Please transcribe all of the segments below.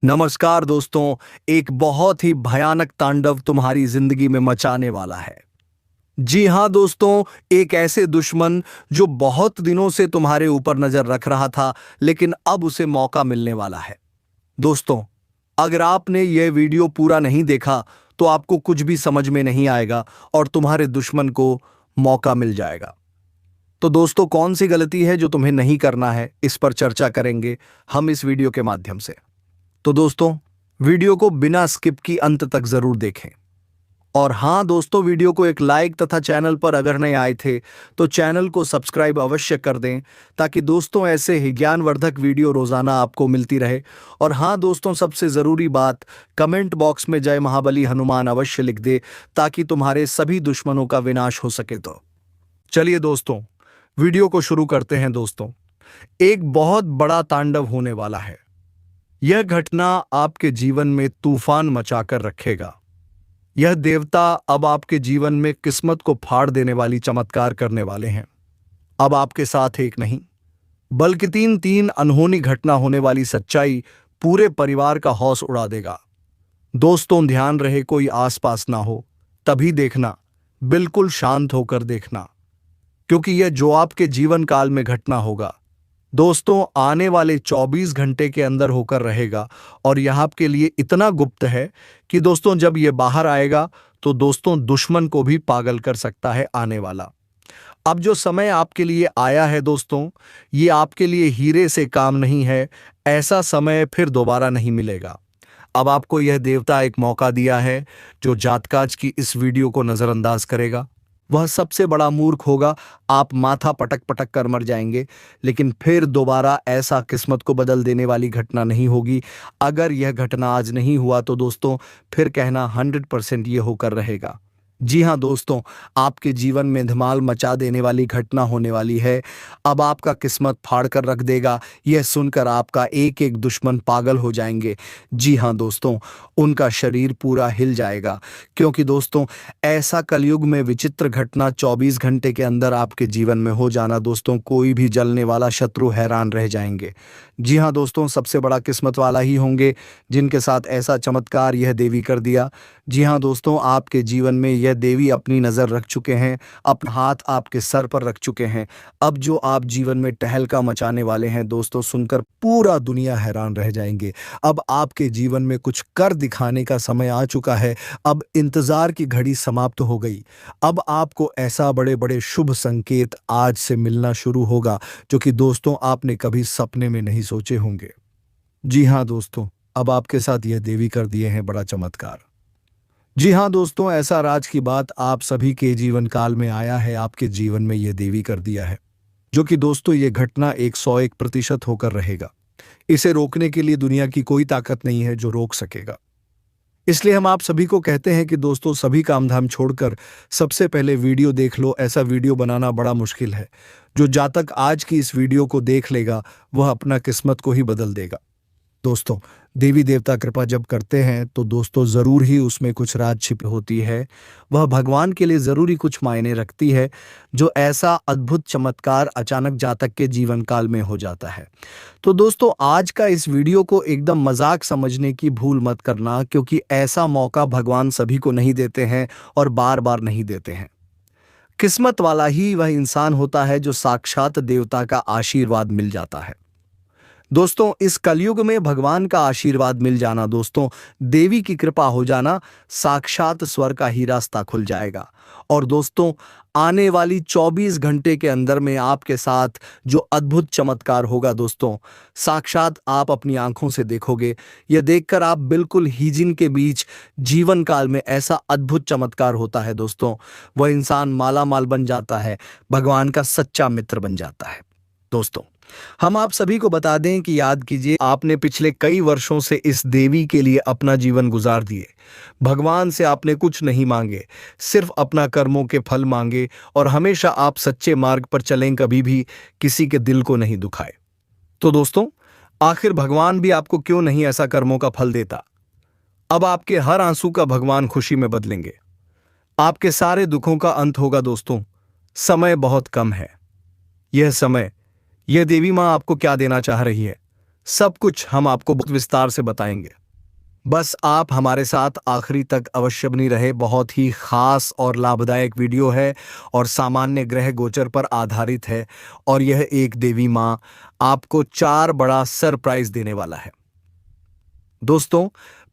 नमस्कार दोस्तों। एक बहुत ही भयानक तांडव तुम्हारी जिंदगी में मचाने वाला है। जी हां दोस्तों, एक ऐसे दुश्मन जो बहुत दिनों से तुम्हारे ऊपर नजर रख रहा था, लेकिन अब उसे मौका मिलने वाला है। दोस्तों, अगर आपने यह वीडियो पूरा नहीं देखा तो आपको कुछ भी समझ में नहीं आएगा और तुम्हारे दुश्मन को मौका मिल जाएगा। तो दोस्तों, कौन सी गलती है जो तुम्हें नहीं करना है, इस पर चर्चा करेंगे हम इस वीडियो के माध्यम से। तो दोस्तों, वीडियो को बिना स्किप की अंत तक जरूर देखें। और हां दोस्तों, वीडियो को एक लाइक तथा चैनल पर अगर नए आए थे तो चैनल को सब्सक्राइब अवश्य कर दें, ताकि दोस्तों ऐसे ही ज्ञानवर्धक वीडियो रोजाना आपको मिलती रहे। और हां दोस्तों, सबसे जरूरी बात, कमेंट बॉक्स में जय महाबली हनुमान अवश्य लिख दे, ताकि तुम्हारे सभी दुश्मनों का विनाश हो सके। तो चलिए दोस्तों, वीडियो को शुरू करते हैं। दोस्तों, एक बहुत बड़ा तांडव होने वाला है। यह घटना आपके जीवन में तूफान मचाकर रखेगा। यह देवता अब आपके जीवन में किस्मत को फाड़ देने वाली चमत्कार करने वाले हैं। अब आपके साथ एक नहीं बल्कि तीन तीन अनहोनी घटना होने वाली सच्चाई पूरे परिवार का हौस उड़ा देगा। दोस्तों, ध्यान रहे कोई आसपास ना हो, तभी देखना, बिल्कुल शांत होकर देखना, क्योंकि यह जो आपके जीवन काल में घटना होगा दोस्तों, आने वाले 24 घंटे के अंदर होकर रहेगा। और यह आपके लिए इतना गुप्त है कि दोस्तों, जब यह बाहर आएगा तो दोस्तों दुश्मन को भी पागल कर सकता है आने वाला। अब जो समय आपके लिए आया है दोस्तों, ये आपके लिए हीरे से काम नहीं है। ऐसा समय फिर दोबारा नहीं मिलेगा। अब आपको यह देवता एक मौका दिया है। जो जातकाज की इस वीडियो को नजरअंदाज करेगा वह सबसे बड़ा मूर्ख होगा। आप माथा पटक पटक कर मर जाएंगे, लेकिन फिर दोबारा ऐसा किस्मत को बदल देने वाली घटना नहीं होगी। अगर यह घटना आज नहीं हुआ तो दोस्तों फिर कहना 100% ये होकर रहेगा। जी हां दोस्तों, आपके जीवन में धमाल मचा देने वाली घटना होने वाली है। अब आपका किस्मत फाड़ कर रख देगा। यह सुनकर आपका एक एक दुश्मन पागल हो जाएंगे। जी हां दोस्तों, उनका शरीर पूरा हिल जाएगा, क्योंकि दोस्तों ऐसा कलयुग में विचित्र घटना 24 घंटे के अंदर आपके जीवन में हो जाना दोस्तों, कोई भी जलने वाला शत्रु हैरान रह जाएंगे। जी हां दोस्तों, सबसे बड़ा किस्मत वाला ही होंगे जिनके साथ ऐसा चमत्कार यह देवी कर दिया। जी हां दोस्तों, आपके जीवन में यह देवी अपनी नजर रख चुके हैं, अपना हाथ आपके सर पर रख चुके हैं। अब जो आप जीवन में टहलका मचाने वाले हैं दोस्तों, सुनकर पूरा दुनिया हैरान रह जाएंगे। अब आपके जीवन में कुछ कर दिखाने का समय आ चुका है। अब इंतजार की घड़ी समाप्त हो गई। अब आपको ऐसा बड़े बड़े शुभ संकेत आज से मिलना शुरू होगा, जो कि दोस्तों आपने कभी सपने में नहीं सोचे होंगे। जी हां दोस्तों, अब आपके साथ यह देवी कर दिए हैं बड़ा चमत्कार। जी हां दोस्तों, ऐसा राज की बात आप सभी के जीवन काल में आया है। आपके जीवन में यह देवी कर दिया है, जो कि दोस्तों ये घटना 101% होकर रहेगा। इसे रोकने के लिए दुनिया की कोई ताकत नहीं है जो रोक सकेगा। इसलिए हम आप सभी को कहते हैं कि दोस्तों, सभी काम धाम छोड़कर सबसे पहले वीडियो देख लो। ऐसा वीडियो बनाना बड़ा मुश्किल है। जो जातक आज की इस वीडियो को देख लेगा वह अपना किस्मत को ही बदल देगा। दोस्तों, देवी देवता कृपा जब करते हैं तो दोस्तों जरूर ही उसमें कुछ राज छिपी होती है। वह भगवान के लिए जरूरी कुछ मायने रखती है। जो ऐसा अद्भुत चमत्कार अचानक जातक के जीवन काल में हो जाता है। तो दोस्तों, आज का इस वीडियो को एकदम मजाक समझने की भूल मत करना, क्योंकि ऐसा मौका भगवान सभी को नहीं देते हैं और बार बार नहीं देते हैं। किस्मत वाला ही वह इंसान होता है जो साक्षात देवता का आशीर्वाद मिल जाता है। दोस्तों, इस कलयुग में भगवान का आशीर्वाद मिल जाना दोस्तों, देवी की कृपा हो जाना, साक्षात स्वर का ही रास्ता खुल जाएगा। और दोस्तों, आने वाली 24 घंटे के अंदर में आपके साथ जो अद्भुत चमत्कार होगा दोस्तों, साक्षात आप अपनी आंखों से देखोगे। यह देखकर आप बिल्कुल हीजिन के बीच जीवन काल में ऐसा अद्भुत चमत्कार होता है दोस्तों, वह इंसान माला माल बन जाता है, भगवान का सच्चा मित्र बन जाता है। दोस्तों, हम आप सभी को बता दें कि याद कीजिए, आपने पिछले कई वर्षों से इस देवी के लिए अपना जीवन गुजार दिए। भगवान से आपने कुछ नहीं मांगे, सिर्फ अपना कर्मों के फल मांगे, और हमेशा आप सच्चे मार्ग पर चलें, कभी भी किसी के दिल को नहीं दुखाए। तो दोस्तों, आखिर भगवान भी आपको क्यों नहीं ऐसा कर्मों का फल देता। अब आपके हर आंसू का भगवान खुशी में बदलेंगे। आपके सारे दुखों का अंत होगा। दोस्तों, समय बहुत कम है। यह समय, यह देवी मां आपको क्या देना चाह रही है? सब कुछ हम आपको बहुत विस्तार से बताएंगे। बस आप हमारे साथ आखिरी तक अवश्य बनी रहे। बहुत ही खास और लाभदायक वीडियो है और सामान्य ग्रह गोचर पर आधारित है और यह एक देवी माँ आपको 4 बड़ा सरप्राइज देने वाला है। दोस्तों,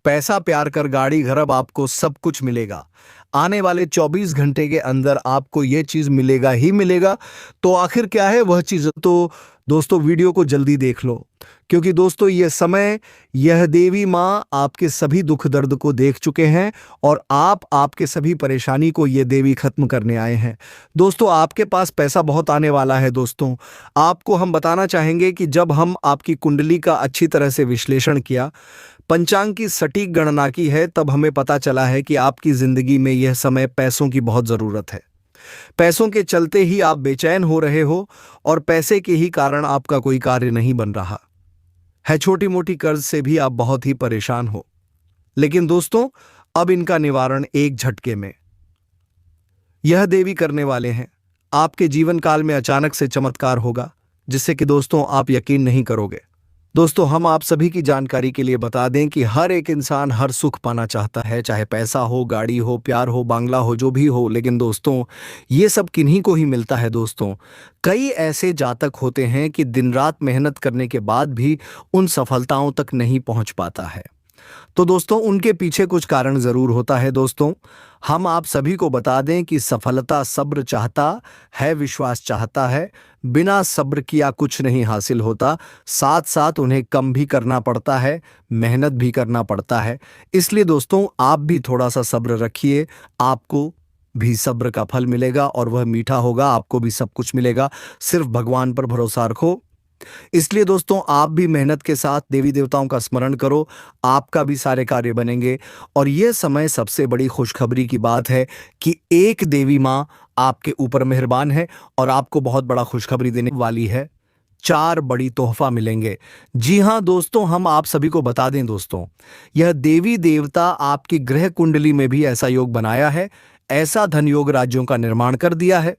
पैसा प्यार कर गाड़ी घर, अब आपको सब कुछ मिलेगा। आने वाले 24 घंटे के अंदर आपको यह चीज मिलेगा ही मिलेगा। तो आखिर क्या है वह चीज? तो दोस्तों, वीडियो को जल्दी देख लो, क्योंकि दोस्तों यह समय, यह देवी माँ आपके सभी दुख दर्द को देख चुके हैं और आपके सभी परेशानी को यह देवी खत्म करने आए हैं। दोस्तों, आपके पास पैसा बहुत आने वाला है। दोस्तों, आपको हम बताना चाहेंगे कि जब हम आपकी कुंडली का अच्छी तरह से विश्लेषण किया, पंचांग की सटीक गणना की है, तब हमें पता चला है कि आपकी जिंदगी में यह समय पैसों की बहुत जरूरत है। पैसों के चलते ही आप बेचैन हो रहे हो और पैसे के ही कारण आपका कोई कार्य नहीं बन रहा है। छोटी मोटी कर्ज से भी आप बहुत ही परेशान हो। लेकिन दोस्तों, अब इनका निवारण एक झटके में यह देवी करने वाले हैं। आपके जीवन काल में अचानक से चमत्कार होगा, जिससे कि दोस्तों आप यकीन नहीं करोगे। दोस्तों, हम आप सभी की जानकारी के लिए बता दें कि हर एक इंसान हर सुख पाना चाहता है, चाहे पैसा हो, गाड़ी हो, प्यार हो, बांग्ला हो, जो भी हो। लेकिन दोस्तों, ये सब किन्हीं को ही मिलता है। दोस्तों, कई ऐसे जातक होते हैं कि दिन रात मेहनत करने के बाद भी उन सफलताओं तक नहीं पहुंच पाता है। तो दोस्तों, उनके पीछे कुछ कारण जरूर होता है। दोस्तों, हम आप सभी को बता दें कि सफलता सब्र चाहता है, विश्वास चाहता है। बिना सब्र किया कुछ नहीं हासिल होता। साथ साथ उन्हें कम भी करना पड़ता है, मेहनत भी करना पड़ता है। इसलिए दोस्तों, आप भी थोड़ा सा सब्र रखिए। आपको भी सब्र का फल मिलेगा और वह मीठा होगा। आपको भी सब कुछ मिलेगा। सिर्फ भगवान पर भरोसा रखो। इसलिए दोस्तों, आप भी मेहनत के साथ देवी देवताओं का स्मरण करो, आपका भी सारे कार्य बनेंगे। और यह समय सबसे बड़ी खुशखबरी की बात है कि एक देवी माँ आपके ऊपर मेहरबान है और आपको बहुत बड़ा खुशखबरी देने वाली है। 4 बड़ी तोहफा मिलेंगे। जी हां दोस्तों, हम आप सभी को बता दें दोस्तों, यह देवी देवता आपकी ग्रह कुंडली में भी ऐसा योग बनाया है, ऐसा धन योग राज्यों का निर्माण कर दिया है,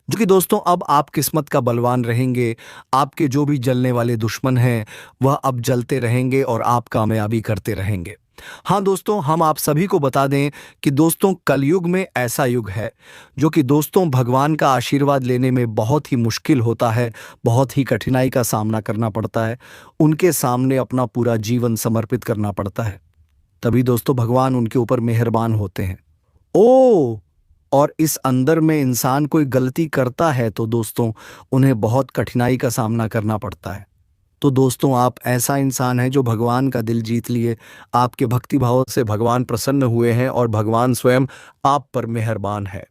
जो कि दोस्तों अब आप किस्मत का बलवान रहेंगे। आपके जो भी जलने वाले दुश्मन हैं वह अब जलते रहेंगे और आप कामयाबी करते रहेंगे। हाँ दोस्तों, हम आप सभी को बता दें कि दोस्तों कलयुग में ऐसा युग है जो कि दोस्तों भगवान का आशीर्वाद लेने में बहुत ही मुश्किल होता है, बहुत ही कठिनाई का सामना करना पड़ता है। उनके सामने अपना पूरा जीवन समर्पित करना पड़ता है, तभी दोस्तों भगवान उनके ऊपर मेहरबान होते हैं। और इस अंदर में इंसान कोई गलती करता है तो दोस्तों उन्हें बहुत कठिनाई का सामना करना पड़ता है। तो दोस्तों, आप ऐसा इंसान है जो भगवान का दिल जीत लिए, आपके भक्ति भाव से भगवान प्रसन्न हुए हैं और भगवान स्वयं आप पर मेहरबान है।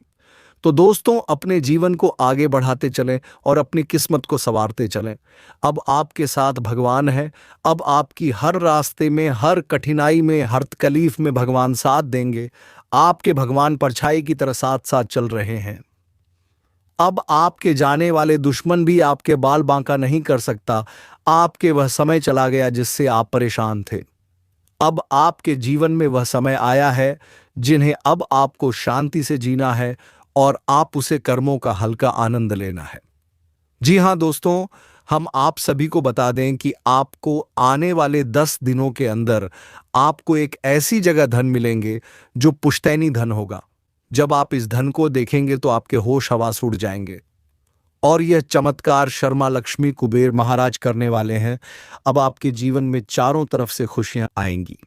तो दोस्तों, अपने जीवन को आगे बढ़ाते चलें और अपनी किस्मत को संवारते चलें। अब आपके साथ भगवान है। अब आपकी हर रास्ते में, हर कठिनाई में, हर तकलीफ में भगवान साथ देंगे। आपके भगवान परछाई की तरह साथ साथ चल रहे हैं। अब आपके जाने वाले दुश्मन भी आपके बाल बांका नहीं कर सकता। आपके वह समय चला गया जिससे आप परेशान थे। अब आपके जीवन में वह समय आया है जिन्हें अब आपको शांति से जीना है और आप उसे कर्मों का हल्का आनंद लेना है। जी हां दोस्तों, हम आप सभी को बता दें कि आपको आने वाले 10 दिनों के अंदर आपको एक ऐसी जगह धन मिलेंगे जो पुश्तैनी धन होगा। जब आप इस धन को देखेंगे तो आपके होश हवास उड़ जाएंगे। और यह चमत्कार शर्मा लक्ष्मी कुबेर महाराज करने वाले हैं। अब आपके जीवन में चारों तरफ से खुशियां आएंगी।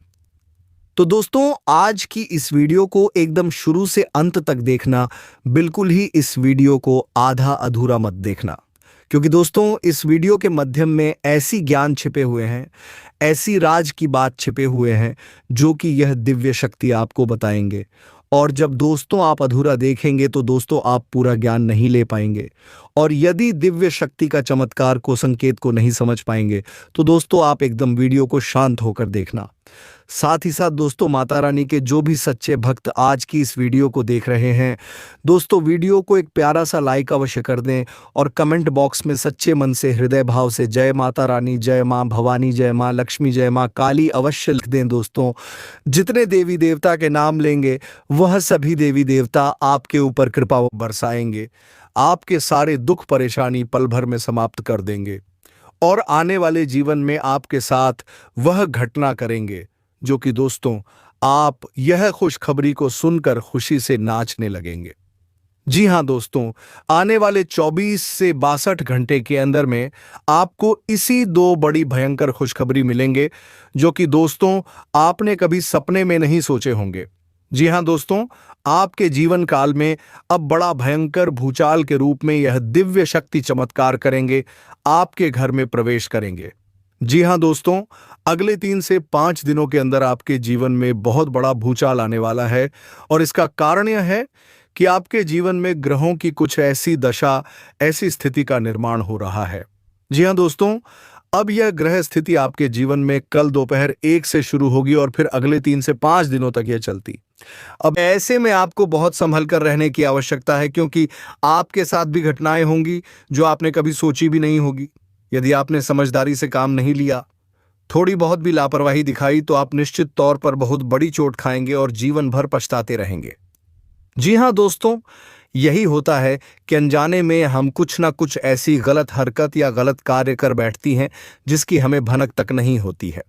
तो दोस्तों, आज की इस वीडियो को एकदम शुरू से अंत तक देखना। बिल्कुल ही इस वीडियो को आधा अधूरा मत देखना, क्योंकि दोस्तों इस वीडियो के माध्यम में ऐसी ज्ञान छिपे हुए हैं, ऐसी राज की बात छिपे हुए हैं जो कि यह दिव्य शक्ति आपको बताएंगे। और जब दोस्तों आप अधूरा देखेंगे तो दोस्तों आप पूरा ज्ञान नहीं ले पाएंगे। और यदि दिव्य शक्ति का चमत्कार को, संकेत को नहीं समझ पाएंगे तो दोस्तों आप एकदम वीडियो को शांत होकर देखना। साथ ही साथ दोस्तों, माता रानी के जो भी सच्चे भक्त आज की इस वीडियो को देख रहे हैं, दोस्तों वीडियो को एक प्यारा सा लाइक अवश्य कर दें और कमेंट बॉक्स में सच्चे मन से, हृदय भाव से जय माता रानी, जय मां भवानी, जय मां लक्ष्मी, जय मां काली अवश्य लिख दें। दोस्तों, जितने देवी देवता के नाम लेंगे वह सभी देवी देवता आपके ऊपर कृपा बरसाएंगे, आपके सारे दुख परेशानी पल भर में समाप्त कर देंगे और आने वाले जीवन में आपके साथ वह घटना करेंगे जो कि दोस्तों आप यह खुशखबरी को सुनकर खुशी से नाचने लगेंगे। जी हां दोस्तों, आने वाले 24 से 62 घंटे के अंदर में आपको इसी दो बड़ी भयंकर खुशखबरी मिलेंगे जो कि दोस्तों आपने कभी सपने में नहीं सोचे होंगे। जी हां दोस्तों, आपके जीवन काल में अब बड़ा भयंकर भूचाल के रूप में यह दिव्य शक्ति चमत्कार करेंगे, आपके घर में प्रवेश करेंगे। जी हां दोस्तों, अगले 3 से 5 दिनों के अंदर आपके जीवन में बहुत बड़ा भूचाल आने वाला है और इसका कारण यह है कि आपके जीवन में ग्रहों की कुछ ऐसी दशा, ऐसी स्थिति का निर्माण हो रहा है। जी हां दोस्तों, अब यह ग्रह स्थिति आपके जीवन में कल दोपहर 1 से शुरू होगी और फिर अगले 3 से 5 दिनों तक यह चलती। अब ऐसे में आपको बहुत संभल कर रहने की आवश्यकता है क्योंकि आपके साथ भी घटनाएं होंगी जो आपने कभी सोची भी नहीं होगी। यदि आपने समझदारी से काम नहीं लिया, थोड़ी बहुत भी लापरवाही दिखाई तो आप निश्चित तौर पर बहुत बड़ी चोट खाएंगे और जीवन भर पछताते रहेंगे। जी हां दोस्तों, यही होता है कि अनजाने में हम कुछ ना कुछ ऐसी गलत हरकत या गलत कार्य कर बैठती हैं जिसकी हमें भनक तक नहीं होती है,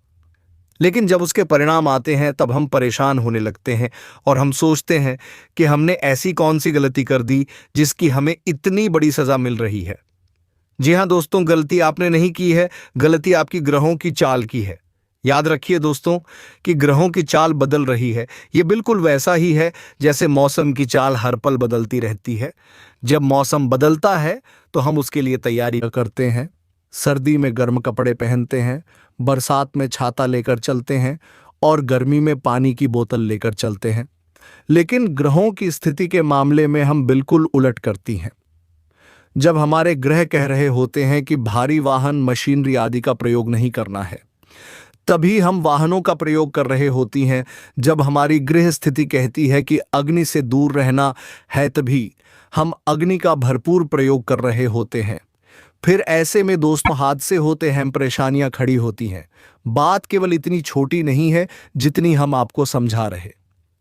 लेकिन जब उसके परिणाम आते हैं तब हम परेशान होने लगते हैं और हम सोचते हैं कि हमने ऐसी कौन सी गलती कर दी जिसकी हमें इतनी बड़ी सजा मिल रही है। जी हां दोस्तों, गलती आपने नहीं की है, गलती आपकी ग्रहों की चाल की है। याद रखिए दोस्तों कि ग्रहों की चाल बदल रही है। ये बिल्कुल वैसा ही है जैसे मौसम की चाल हर पल बदलती रहती है। जब मौसम बदलता है तो हम उसके लिए तैयारी करते हैं, सर्दी में गर्म कपड़े पहनते हैं, बरसात में छाता लेकर चलते हैं और गर्मी में पानी की बोतल लेकर चलते हैं। लेकिन ग्रहों की स्थिति के मामले में हम बिल्कुल उलट करती हैं। जब हमारे ग्रह कह रहे होते हैं कि भारी वाहन, मशीनरी आदि का प्रयोग नहीं करना है, तभी हम वाहनों का प्रयोग कर रहे होती हैं। जब हमारी गृह स्थिति कहती है कि अग्नि से दूर रहना है, तभी हम अग्नि का भरपूर प्रयोग कर रहे होते हैं। फिर ऐसे में दोस्तों हादसे होते हैं, परेशानियां खड़ी होती हैं। बात केवल इतनी छोटी नहीं है जितनी हम आपको समझा रहे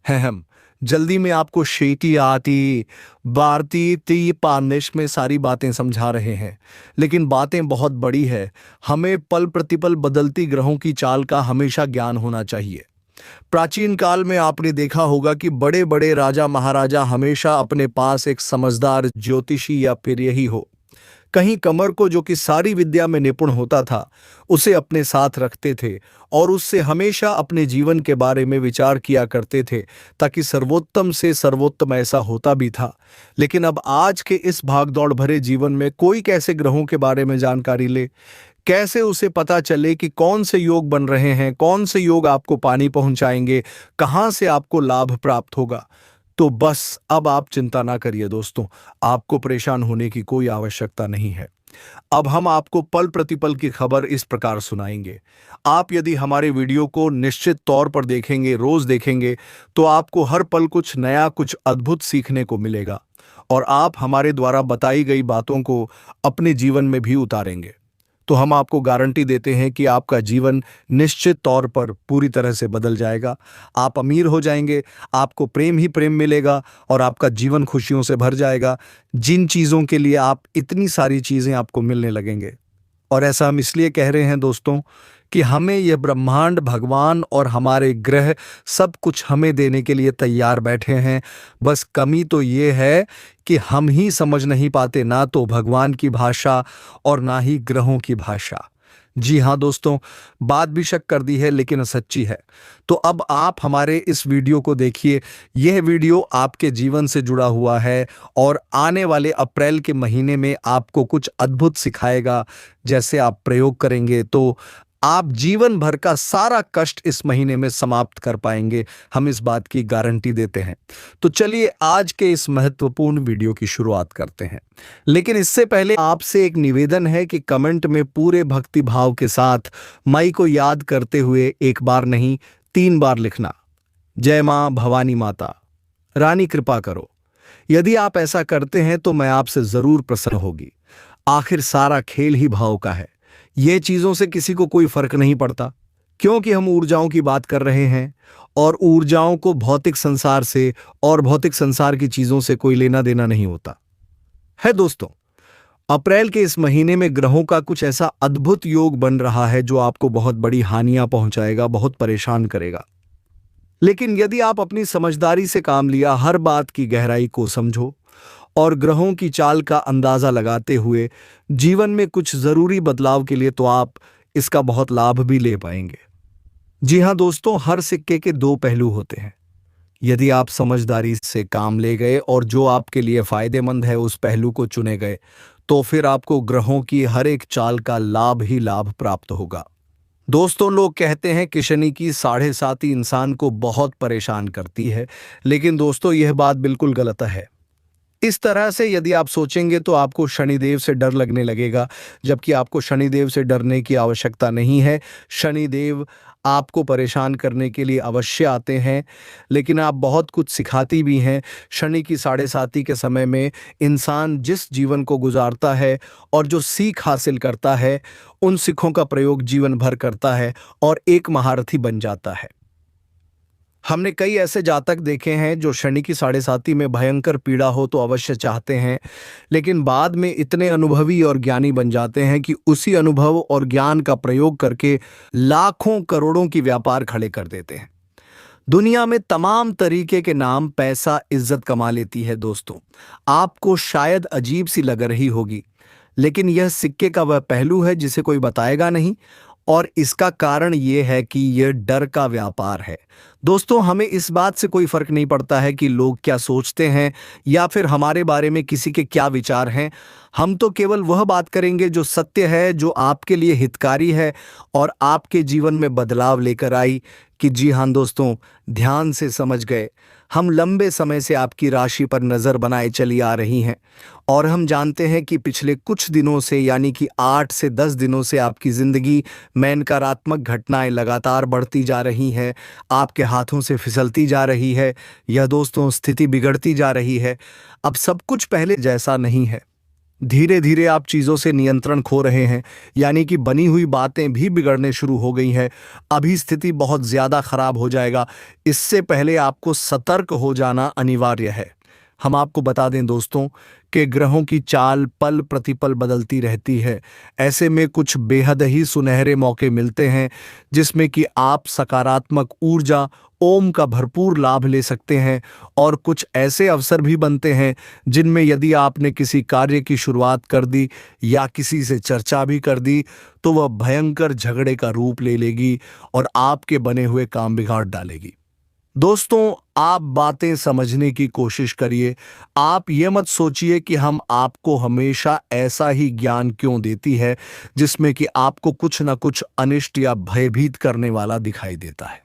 हैं। हम जल्दी में आपको शेती आती भारती ती पानिश में सारी बातें समझा रहे हैं, लेकिन बातें बहुत बड़ी है। हमें पल प्रतिपल बदलती ग्रहों की चाल का हमेशा ज्ञान होना चाहिए। प्राचीन काल में आपने देखा होगा कि बड़े बड़े राजा महाराजा हमेशा अपने पास एक समझदार ज्योतिषी या फिर यही हो कहीं कमर को, जो कि सारी विद्या में निपुण होता था, उसे अपने साथ रखते थे और उससे हमेशा अपने जीवन के बारे में विचार किया करते थे ताकि सर्वोत्तम से सर्वोत्तम ऐसा होता भी था। लेकिन अब आज के इस भागदौड़ भरे जीवन में कोई कैसे ग्रहों के बारे में जानकारी ले, कैसे उसे पता चले कि कौन से योग बन रहे हैं, कौन से योग आपको पानी पहुंचाएंगे, कहां से आपको लाभ प्राप्त होगा। तो बस अब आप चिंता ना करिए दोस्तों, आपको परेशान होने की कोई आवश्यकता नहीं है। अब हम आपको पल प्रतिपल की खबर इस प्रकार सुनाएंगे। आप यदि हमारे वीडियो को निश्चित तौर पर देखेंगे, रोज देखेंगे, तो आपको हर पल कुछ नया, कुछ अद्भुत सीखने को मिलेगा और आप हमारे द्वारा बताई गई बातों को अपने जीवन में भी उतारेंगे। तो हम आपको गारंटी देते हैं कि आपका जीवन निश्चित तौर पर पूरी तरह से बदल जाएगा। आप अमीर हो जाएंगे, आपको प्रेम ही प्रेम मिलेगा और आपका जीवन खुशियों से भर जाएगा। जिन चीज़ों के लिए आप इतनी सारी चीज़ें आपको मिलने लगेंगे। और ऐसा हम इसलिए कह रहे हैं दोस्तों कि हमें यह ब्रह्मांड, भगवान और हमारे ग्रह सब कुछ हमें देने के लिए तैयार बैठे हैं। बस कमी तो ये है कि हम ही समझ नहीं पाते, ना तो भगवान की भाषा और ना ही ग्रहों की भाषा। जी हाँ दोस्तों, बात भी शक कर दी है लेकिन सच्ची है। तो अब आप हमारे इस वीडियो को देखिए। यह वीडियो आपके जीवन से जुड़ा हुआ है और आने वाले अप्रैल के महीने में आपको कुछ अद्भुत सिखाएगा। जैसे आप प्रयोग करेंगे तो आप जीवन भर का सारा कष्ट इस महीने में समाप्त कर पाएंगे। हम इस बात की गारंटी देते हैं। तो चलिए आज के इस महत्वपूर्ण वीडियो की शुरुआत करते हैं। लेकिन इससे पहले आपसे एक निवेदन है कि कमेंट में पूरे भक्ति भाव के साथ माई को याद करते हुए एक बार नहीं 3 बार लिखना, जय मां भवानी माता, रानी कृपा करो। यदि आप ऐसा करते हैं तो मैं आपसे जरूर प्रसन्न होगी। आखिर सारा खेल ही भाव का है। ये चीजों से किसी को कोई फर्क नहीं पड़ता, क्योंकि हम ऊर्जाओं की बात कर रहे हैं और ऊर्जाओं को भौतिक संसार से और भौतिक संसार की चीजों से कोई लेना देना नहीं होता है दोस्तों। अप्रैल के इस महीने में ग्रहों का कुछ ऐसा अद्भुत योग बन रहा है जो आपको बहुत बड़ी हानियां पहुंचाएगा, बहुत परेशान करेगा। लेकिन यदि आप अपनी समझदारी से काम लिया, हर बात की गहराई को समझो और ग्रहों की चाल का अंदाजा लगाते हुए जीवन में कुछ जरूरी बदलाव के लिए, तो आप इसका बहुत लाभ भी ले पाएंगे। जी हाँ दोस्तों, हर सिक्के के दो पहलू होते हैं। यदि आप समझदारी से काम ले गए और जो आपके लिए फायदेमंद है उस पहलू को चुने गए, तो फिर आपको ग्रहों की हर एक चाल का लाभ ही लाभ प्राप्त होगा। दोस्तों, लोग कहते हैं कि शनि की 7.5 इंसान को बहुत परेशान करती है, लेकिन दोस्तों यह बात बिल्कुल गलत है। इस तरह से यदि आप सोचेंगे तो आपको शनिदेव से डर लगने लगेगा, जबकि आपको शनिदेव से डरने की आवश्यकता नहीं है। शनिदेव आपको परेशान करने के लिए अवश्य आते हैं, लेकिन आप बहुत कुछ सिखाती भी हैं। शनि की 7.5 के समय में इंसान जिस जीवन को गुजारता है और जो सीख हासिल करता है, उन सीखों का प्रयोग जीवन भर करता है और एक महारथी बन जाता है। हमने कई ऐसे जातक देखे हैं जो शनि की 7.5 में भयंकर पीड़ा हो तो अवश्य चाहते हैं, लेकिन बाद में इतने अनुभवी और ज्ञानी बन जाते हैं कि उसी अनुभव और ज्ञान का प्रयोग करके लाखों करोड़ों की व्यापार खड़े कर देते हैं। दुनिया में तमाम तरीके के नाम, पैसा, इज्जत कमा लेती है। दोस्तों, आपको शायद अजीब सी लग रही होगी, लेकिन यह सिक्के का वह पहलू है जिसे कोई बताएगा नहीं, और इसका कारण यह है कि यह डर का व्यापार है। दोस्तों, हमें इस बात से कोई फर्क नहीं पड़ता है कि लोग क्या सोचते हैं या फिर हमारे बारे में किसी के क्या विचार हैं। हम तो केवल वह बात करेंगे जो सत्य है, जो आपके लिए हितकारी है और आपके जीवन में बदलाव लेकर आई। कि जी हाँ दोस्तों, ध्यान से समझ गए, हम लंबे समय से आपकी राशि पर नज़र बनाए चली आ रही हैं और हम जानते हैं कि पिछले कुछ दिनों से, यानी कि 8 से 10 दिनों से आपकी ज़िंदगी में नकारात्मक घटनाएं लगातार बढ़ती जा रही हैं, आपके हाथों से फिसलती जा रही है। यह दोस्तों स्थिति बिगड़ती जा रही है। अब सब कुछ पहले जैसा नहीं है। धीरे धीरे आप चीज़ों से नियंत्रण खो रहे हैं, यानी कि बनी हुई बातें भी बिगड़ने शुरू हो गई हैं। अभी स्थिति बहुत ज़्यादा खराब हो जाएगा। इससे पहले आपको सतर्क हो जाना अनिवार्य है। हम आपको बता दें दोस्तों कि ग्रहों की चाल पल प्रतिपल बदलती रहती है। ऐसे में कुछ बेहद ही सुनहरे मौके मिलते हैं जिसमें कि आप सकारात्मक ऊर्जा, ओम का भरपूर लाभ ले सकते हैं, और कुछ ऐसे अवसर भी बनते हैं जिनमें यदि आपने किसी कार्य की शुरुआत कर दी या किसी से चर्चा भी कर दी तो वह भयंकर झगड़े का रूप ले लेगी और आपके बने हुए काम बिगाड़ डालेगी। दोस्तों, आप बातें समझने की कोशिश करिए। आप ये मत सोचिए कि हम आपको हमेशा ऐसा ही ज्ञान क्यों देती है जिसमें कि आपको कुछ ना कुछ अनिष्ट या भयभीत करने वाला दिखाई देता है।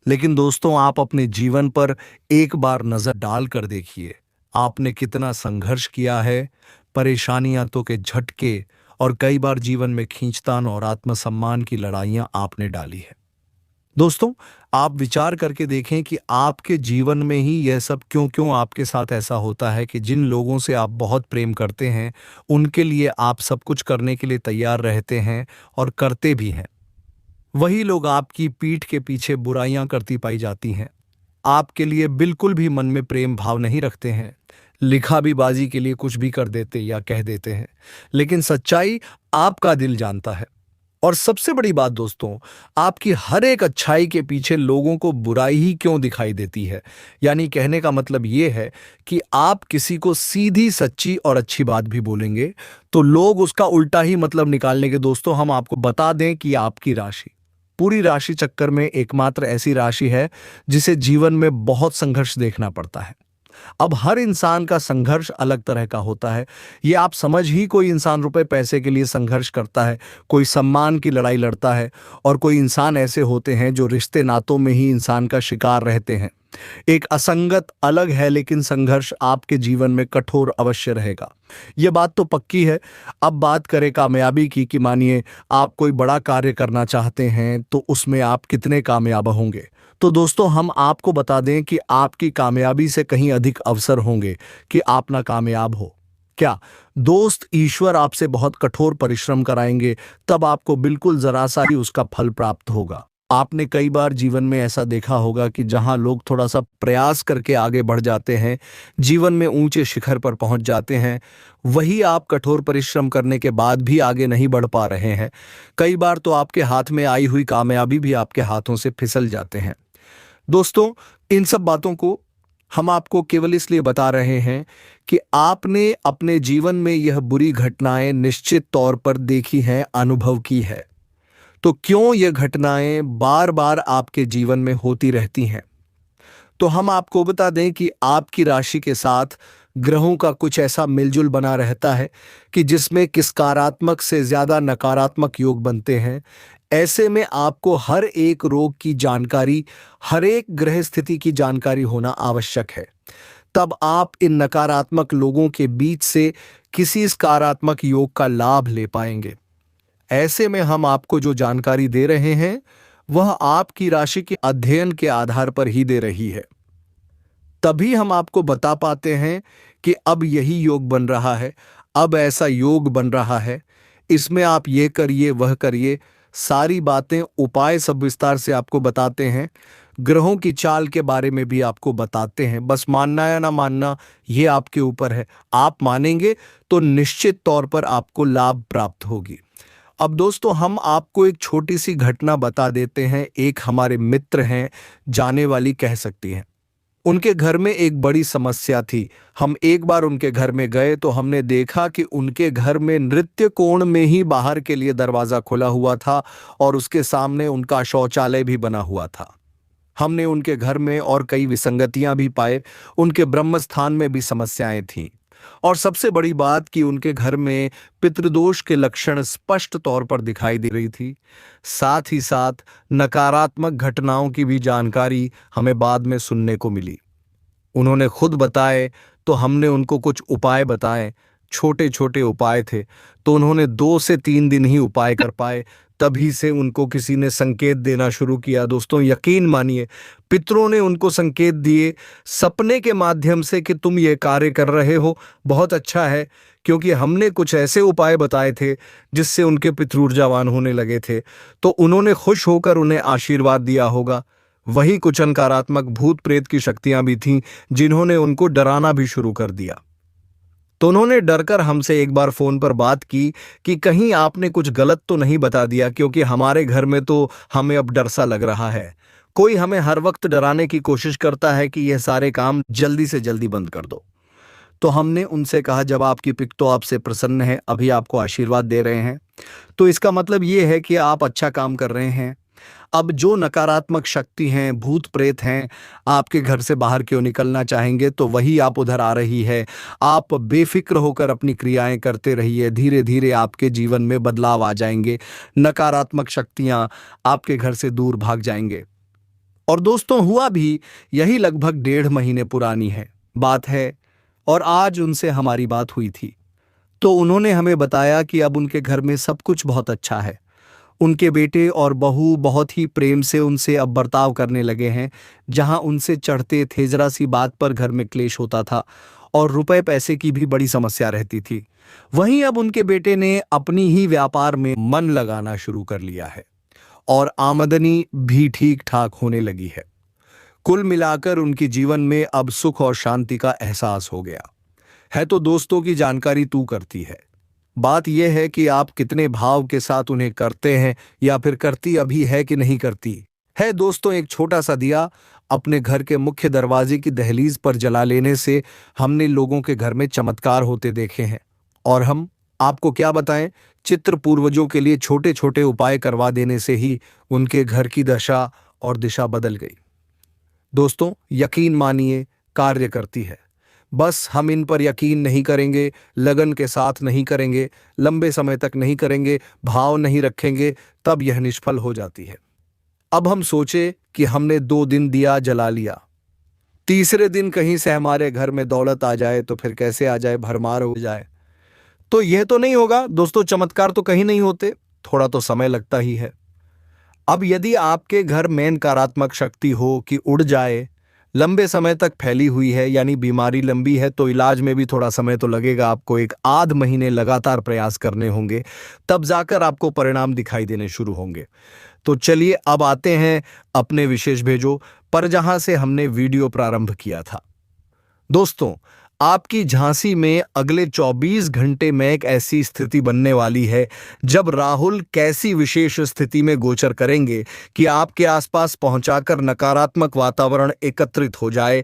लेकिन दोस्तों, आप अपने जीवन पर एक बार नजर डाल कर देखिए, आपने कितना संघर्ष किया है। परेशानियां तो के झटके और कई बार जीवन में खींचतान और आत्मसम्मान की लड़ाइयां आपने डाली है। दोस्तों, आप विचार करके देखें कि आपके जीवन में ही यह सब क्यों क्यों आपके साथ ऐसा होता है कि जिन लोगों से आप बहुत प्रेम करते हैं उनके लिए आप सब कुछ करने के लिए तैयार रहते हैं और करते भी हैं, वही लोग आपकी पीठ के पीछे बुराइयां करती पाई जाती हैं। आपके लिए बिल्कुल भी मन में प्रेम भाव नहीं रखते हैं, लिखाबीबाजी के लिए कुछ भी कर देते या कह देते हैं, लेकिन सच्चाई आपका दिल जानता है। और सबसे बड़ी बात दोस्तों, आपकी हर एक अच्छाई के पीछे लोगों को बुराई ही क्यों दिखाई देती है। यानी कहने का मतलब ये है कि आप किसी को सीधी, सच्ची और अच्छी बात भी बोलेंगे तो लोग उसका उल्टा ही मतलब निकालने के। दोस्तों, हम आपको बता दें कि आपकी राशि, पूरी राशि चक्कर में एकमात्र ऐसी राशि है जिसे जीवन में बहुत संघर्ष देखना पड़ता है। अब हर इंसान का संघर्ष अलग तरह का होता है। ये आप समझ ही, कोई इंसान रुपए पैसे के लिए संघर्ष करता है, कोई सम्मान की लड़ाई लड़ता है, और कोई इंसान ऐसे होते हैं जो रिश्ते नातों में ही इंसान का शिकार रहते हैं। एक असंगत अलग है, लेकिन संघर्ष आपके जीवन में कठोर अवश्य रहेगा। यह बात तो पक्की है। अब बात करें कामयाबी की, कि मानिए आप कोई बड़ा कार्य करना चाहते हैं तो उसमें आप कितने कामयाब होंगे। तो दोस्तों, हम आपको बता दें कि आपकी कामयाबी से कहीं अधिक अवसर होंगे कि आप ना कामयाब हो। क्या दोस्त, ईश्वर आपसे बहुत कठोर परिश्रम कराएंगे, तब आपको बिल्कुल जरा सा ही उसका फल प्राप्त होगा। आपने कई बार जीवन में ऐसा देखा होगा कि जहां लोग थोड़ा सा प्रयास करके आगे बढ़ जाते हैं, जीवन में ऊंचे शिखर पर पहुंच जाते हैं, वही आप कठोर परिश्रम करने के बाद भी आगे नहीं बढ़ पा रहे हैं। कई बार तो आपके हाथ में आई हुई कामयाबी भी आपके हाथों से फिसल जाते हैं। दोस्तों, इन सब बातों को हम आपको केवल इसलिए बता रहे हैं कि आपने अपने जीवन में यह बुरी घटनाएं निश्चित तौर पर देखी हैं, अनुभव की है। तो क्यों ये घटनाएं बार बार आपके जीवन में होती रहती हैं? तो हम आपको बता दें कि आपकी राशि के साथ ग्रहों का कुछ ऐसा मिलजुल बना रहता है कि जिसमें किसकारात्मक से ज्यादा नकारात्मक योग बनते हैं। ऐसे में आपको हर एक रोग की जानकारी, हर एक ग्रह स्थिति की जानकारी होना आवश्यक है। तब आप इन नकारात्मक लोगों के बीच से किसी सकारात्मक योग का लाभ ले पाएंगे। ऐसे में हम आपको जो जानकारी दे रहे हैं वह आपकी राशि के अध्ययन के आधार पर ही दे रही है। तभी हम आपको बता पाते हैं कि अब यही योग बन रहा है, अब ऐसा योग बन रहा है, इसमें आप ये करिए वह करिए, सारी बातें उपाय सब विस्तार से आपको बताते हैं। ग्रहों की चाल के बारे में भी आपको बताते हैं। बस मानना या ना मानना ये आपके ऊपर है। आप मानेंगे तो निश्चित तौर पर आपको लाभ प्राप्त होगी। अब दोस्तों, हम आपको एक छोटी सी घटना बता देते हैं। एक हमारे मित्र हैं, जाने वाली कह सकती हैं। उनके घर में एक बड़ी समस्या थी। हम एक बार उनके घर में गए तो हमने देखा कि उनके घर में नृत्य कोण में ही बाहर के लिए दरवाजा खुला हुआ था और उसके सामने उनका शौचालय भी बना हुआ था। हमने उनके घर में और कई विसंगतियां भी पाए। उनके ब्रह्म स्थान में भी समस्याएं थीं और सबसे बड़ी बात कि उनके घर में पितृदोष के लक्षण स्पष्ट तौर पर दिखाई दे रही थी। साथ ही साथ नकारात्मक घटनाओं की भी जानकारी हमें बाद में सुनने को मिली। उन्होंने खुद बताए तो हमने उनको कुछ उपाय बताए। छोटे छोटे उपाय थे तो उन्होंने 2 से 3 दिन ही उपाय कर पाए। तभी से उनको किसी ने संकेत देना शुरू किया। दोस्तों, यकीन मानिए, पितरों ने उनको संकेत दिए सपने के माध्यम से कि तुम ये कार्य कर रहे हो, बहुत अच्छा है, क्योंकि हमने कुछ ऐसे उपाय बताए थे जिससे उनके पितृ ऊर्जावान होने लगे थे। तो उन्होंने खुश होकर उन्हें आशीर्वाद दिया होगा। वहीं कुछ नकारात्मक भूत प्रेत की शक्तियां भी थीं जिन्होंने उनको डराना भी शुरू कर दिया। तो उन्होंने डरकर हमसे एक बार फोन पर बात की कि कहीं आपने कुछ गलत तो नहीं बता दिया, क्योंकि हमारे घर में तो हमें अब डर सा लग रहा है। कोई हमें हर वक्त डराने की कोशिश करता है कि यह सारे काम जल्दी से जल्दी बंद कर दो। तो हमने उनसे कहा, जब आपकी पिक तो आपसे प्रसन्न है, अभी आपको आशीर्वाद दे रहे हैं, तो इसका मतलब ये है कि आप अच्छा काम कर रहे हैं। अब जो नकारात्मक शक्ति हैं, भूत प्रेत हैं, आपके घर से बाहर क्यों निकलना चाहेंगे, तो वही आप उधर आ रही है। आप बेफिक्र होकर अपनी क्रियाएं करते रहिए, धीरे धीरे आपके जीवन में बदलाव आ जाएंगे। नकारात्मक शक्तियां आपके घर से दूर भाग जाएंगे। और दोस्तों, हुआ भी यही लगभग 1.5 महीने पुरानी है बात है, और आज उनसे हमारी बात हुई थी। तो उन्होंने हमें बताया कि अब उनके घर में सब कुछ बहुत अच्छा है। उनके बेटे और बहू बहुत ही प्रेम से उनसे अब बर्ताव करने लगे हैं। जहां उनसे चढ़ते थे जरा सी बात पर घर में क्लेश होता था और रुपए पैसे की भी बड़ी समस्या रहती थी, वहीं अब उनके बेटे ने अपनी ही व्यापार में मन लगाना शुरू कर लिया है और आमदनी भी ठीक ठाक होने लगी है। कुल मिलाकर उनके जीवन में अब सुख और शांति का एहसास हो गया है। तो दोस्तों की जानकारी तू करती है। बात यह है कि आप कितने भाव के साथ उन्हें करते हैं, या फिर करती अभी है कि नहीं करती है। दोस्तों, एक छोटा सा दिया अपने घर के मुख्य दरवाजे की दहलीज पर जला लेने से हमने लोगों के घर में चमत्कार होते देखे हैं। और हम आपको क्या बताएं, चित्र पूर्वजों के लिए छोटे छोटे उपाय करवा देने से ही उनके घर की दशा और दिशा बदल गई। दोस्तों, यकीन मानिए, कार्य करती है। बस हम इन पर यकीन नहीं करेंगे, लगन के साथ नहीं करेंगे, लंबे समय तक नहीं करेंगे, भाव नहीं रखेंगे, तब यह निष्फल हो जाती है। अब हम सोचे कि हमने 2 दिन दिया जला लिया, तीसरे दिन कहीं से हमारे घर में दौलत आ जाए तो फिर कैसे आ जाए, भरमार हो जाए, तो यह तो नहीं होगा। दोस्तों, चमत्कार तो कहीं नहीं होते, थोड़ा तो समय लगता ही है। अब यदि आपके घर में नकारात्मक शक्ति हो कि उड़ जाए, लंबे समय तक फैली हुई है, यानी बीमारी लंबी है, तो इलाज में भी थोड़ा समय तो लगेगा। आपको 1 आध महीने लगातार प्रयास करने होंगे, तब जाकर आपको परिणाम दिखाई देने शुरू होंगे। तो चलिए अब आते हैं अपने विशेष भेजो पर, जहां से हमने वीडियो प्रारंभ किया था। दोस्तों, आपकी झांसी में अगले 24 घंटे में एक ऐसी स्थिति बनने वाली है जब राहुल कैसी विशेष स्थिति में गोचर करेंगे कि आपके आसपास पहुंचाकर नकारात्मक वातावरण एकत्रित हो जाए।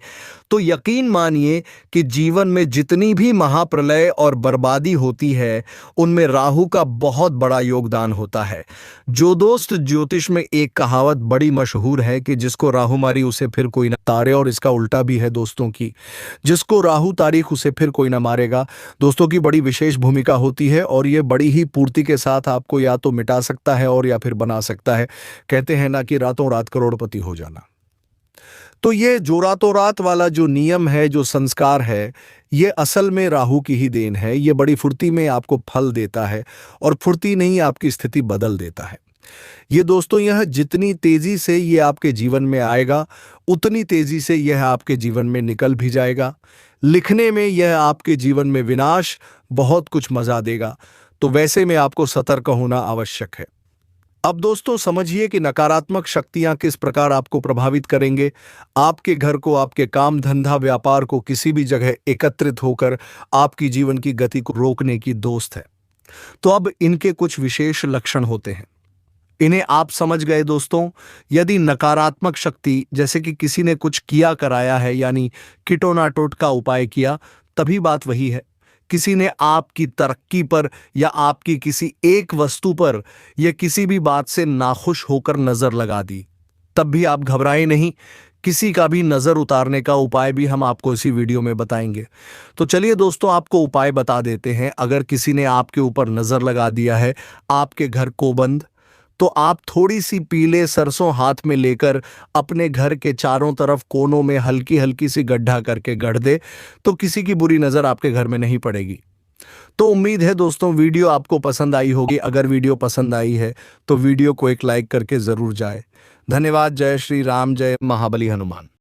तो यकीन मानिए कि जीवन में जितनी भी महाप्रलय और बर्बादी होती है उनमें राहु का बहुत बड़ा योगदान होता है। जो दोस्त, ज्योतिष में एक कहावत बड़ी मशहूर है कि जिसको राहु मारी उसे फिर कोई ना तारे, और इसका उल्टा भी है दोस्तों की, जिसको राहु तारीख उसे फिर कोई ना मारेगा। दोस्तों की बड़ी विशेष भूमिका होती है और ये बड़ी ही पूर्ति के साथ आपको या तो मिटा सकता है और या फिर बना सकता है। कहते हैं ना कि रातों रात करोड़पति हो जाना। तो ये जो रातों रात वाला जो नियम है, जो संस्कार है, ये असल में राहु की ही देन है। ये बड़ी फुर्ती में आपको फल देता है और फुर्ती नहीं आपकी स्थिति बदल देता है। ये दोस्तों, यह जितनी तेजी से ये आपके जीवन में आएगा उतनी तेजी से यह आपके जीवन में निकल भी जाएगा। लिखने में यह आपके जीवन में विनाश, बहुत कुछ मजा देगा। तो वैसे में आपको सतर्क होना आवश्यक है। अब दोस्तों समझिए कि नकारात्मक शक्तियां किस प्रकार आपको प्रभावित करेंगे। आपके घर को, आपके काम धंधा व्यापार को किसी भी जगह एकत्रित होकर आपकी जीवन की गति को रोकने की दोस्त है। तो अब इनके कुछ विशेष लक्षण होते हैं, इन्हें आप समझ गए दोस्तों। यदि नकारात्मक शक्ति, जैसे कि किसी ने कुछ किया कराया है, यानी किटोना टोटका उपाय किया, तभी बात वही है। किसी ने आपकी तरक्की पर या आपकी किसी एक वस्तु पर या किसी भी बात से नाखुश होकर नजर लगा दी, तब भी आप घबराए नहीं। किसी का भी नजर उतारने का उपाय भी हम आपको इसी वीडियो में बताएंगे। तो चलिए दोस्तों, आपको उपाय बता देते हैं। अगर किसी ने आपके ऊपर नजर लगा दिया है, आपके घर को बंद, तो आप थोड़ी सी पीले सरसों हाथ में लेकर अपने घर के चारों तरफ कोनों में हल्की हल्की सी गड्ढा करके गढ़ दे, तो किसी की बुरी नजर आपके घर में नहीं पड़ेगी। तो उम्मीद है दोस्तों वीडियो आपको पसंद आई होगी। अगर वीडियो पसंद आई है तो वीडियो को एक लाइक करके जरूर जाए। धन्यवाद। जय श्री राम, जय महाबली हनुमान।